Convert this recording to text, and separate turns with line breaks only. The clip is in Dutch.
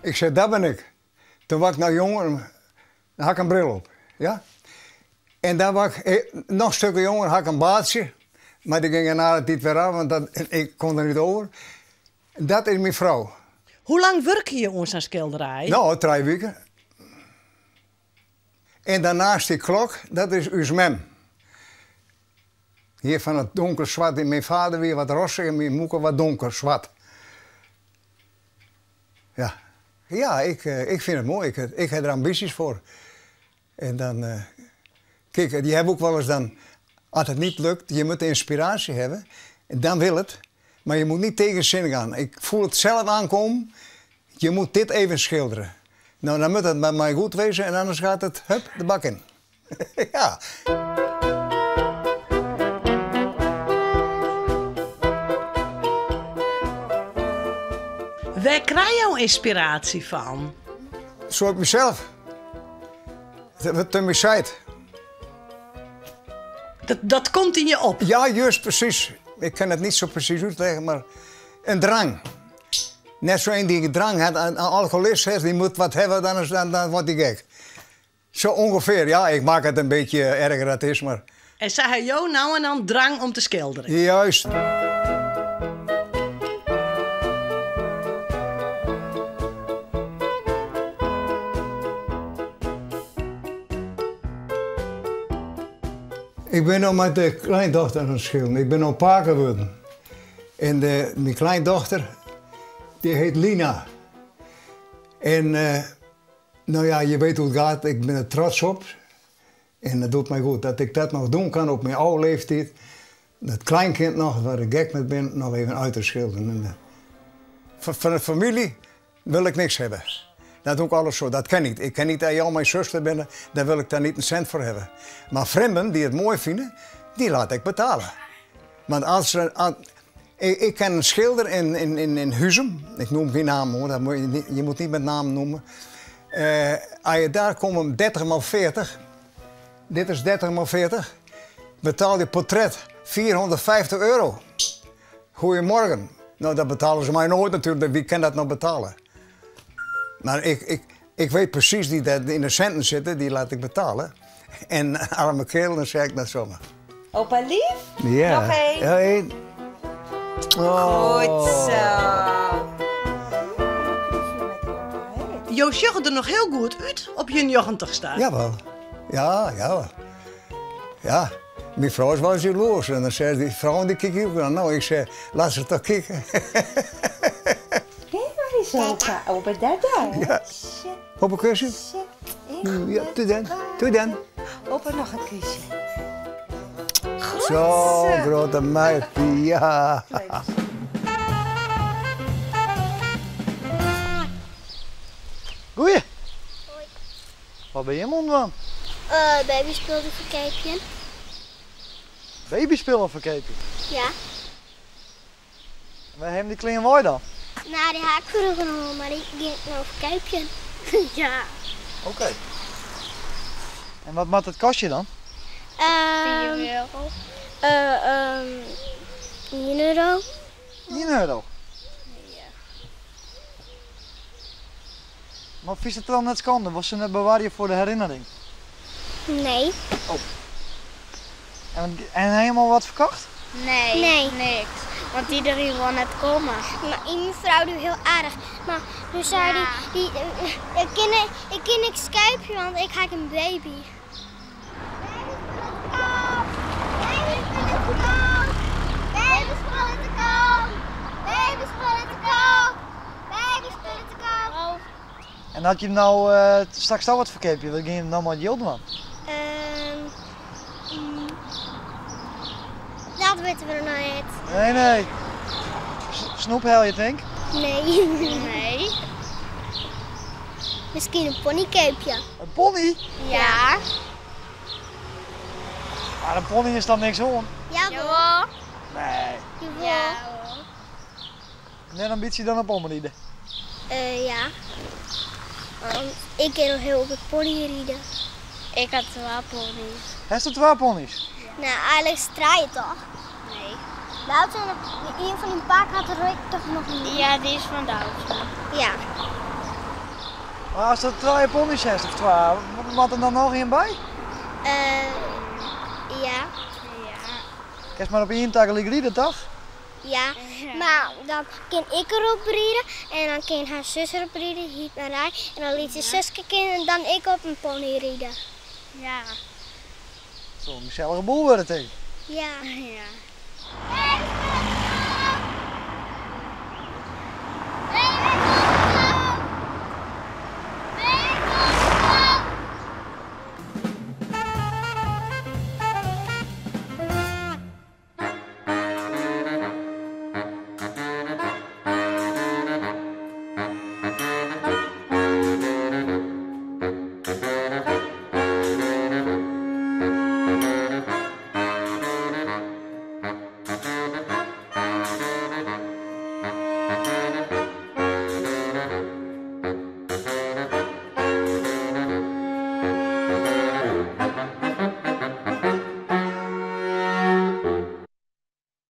Ik zei, dat ben ik. Toen was ik nou jonger, dan had ik een bril op. Ja? En dan was ik nog stukken jonger, had ik een baardje. Maar die ging na het niet weer af, want ik kon er niet over. Dat is mijn vrouw.
Hoe lang werk je ons aan schilderij?
Nou, 3 weken. En daarnaast die klok, dat is uw mem. Hier van het donker zwart. Mijn vader weer wat rossig en mijn moeder wat donker zwart. Ja, ja ik vind het mooi. Ik heb er ambities voor. En dan, kijk, die hebben ook wel eens dan, als het niet lukt, je moet de inspiratie hebben. En dan wil het. Maar je moet niet tegen zin gaan. Ik voel het zelf aankomen. Je moet dit even schilderen. Nou, dan moet het met mij goed wezen en anders gaat het, hup, de bak in. Ja.
Waar krijg je jouw inspiratie van?
Zo op mezelf. Wat in mijn site.
Dat komt in je op?
Ja, juist, precies. Ik kan het niet zo precies uitleggen, maar een drang. Net zo een die een drang heeft, een alcoholist is, die moet wat hebben, dan wordt hij gek. Zo ongeveer, ja, ik maak het een beetje erger dat het is, maar...
En zei hij jou nou en dan drang om te schilderen?
Juist. Ik ben nu met de kleindochter aan het schilderen. Ik ben nu pa geworden. En mijn kleindochter, die heet Lina. En nou ja, je weet hoe het gaat. Ik ben er trots op. En dat doet mij goed. Dat ik dat nog doen kan op mijn oude leeftijd. Dat kleinkind nog, waar ik gek met ben, nog even uit te schilderen. Van de familie wil ik niks hebben. Dat doe ik alles zo. Dat kan niet. Ik kan niet aan jou mijn zuster binnen. Daar wil ik daar niet een cent voor hebben. Maar vreemden die het mooi vinden, die laat ik betalen. Want ik ken een schilder in Huzum. Ik noem geen naam hoor. Je moet niet met naam noemen. Als je daar komt om 30 x 40. Dit is 30 x 40. Betaal je portret 450 euro. Goedemorgen. Nou, dat betalen ze mij nooit natuurlijk. Wie kan dat nou betalen? Maar ik weet precies die dat in de centen zitten, die laat ik betalen. En arme kerel, dan zeg ik dat zomaar.
Opa lief?
Ja.
Nog één.
Ja, één. Oh.
Goed zo.
Jo zag er nog heel goed uit op je 90ste.
Jawel. Ja, ja. Ja. Mijn vrouw is wel jaloers. En dan zei die vrouw, die kijkt ook aan. Nou, ik zei, laat ze toch kijken.
Opa, opa, dada.
Ja. Op een kusje? Ja, doe dan. Doe dan.
Opa, nog een kusje.
Zo, grote meid. Ja.
Goeie. Hoi. Wat ben je mond van?
Babyspullen verkeepje.
Babyspullen verkepen?
Ja.
Waar hebben die kleine mooi dan?
Nou, die haak vroeger nog, maar die ging nou verkeepje. Ja.
Oké. En wat maakt het kostje dan?
4 euro. 1 euro.
1 euro? Ja. Maar vies het dan net schande? Was ze net bewaren voor de herinnering?
Nee.
Oh. En helemaal wat verkocht?
Nee, niks. Want iedereen wil net komen. Maar die mevrouw doet heel aardig. Maar toen zei die ik ken niks Skype, want ik heb een baby. Babyspullen te koop! Babyspullen te koop! Babyspullen te koop!
En had je hem nou straks al wat verkepen? Wat ging je hem nou maar Jilde man?
Dat weten we nog niet.
Nee. Snoep hel je denk?
Nee. Nee. Misschien een ponykeepje.
Een pony?
Ja.
Maar een pony is dan niks hoor.
Jawel.
Nee.
Ja.
Net ambitie dan een pommelide?
Ja. Ik kan nog heel op een pony rijden. Ik had 2 ponies.
Heeft er 2 ponies?
Nou, eigenlijk straai je toch? Nee. Doutzen, een van die pakken had er toch nog niet. Ja, die is van Doutzen. Ja.
Maar als er 2 pony's is of 2, moet er dan nog een bij?
Ja.
Kijk maar op 1 tag rijden, toch?
Ja, maar dan kan ik erop rijden en dan kan haar zus erop rijden, Hiep en Rij. En dan liet de zusje en dan ik op een pony rijden. Ja.
Zo'n gezellige boel wordt het, hè?
Ja.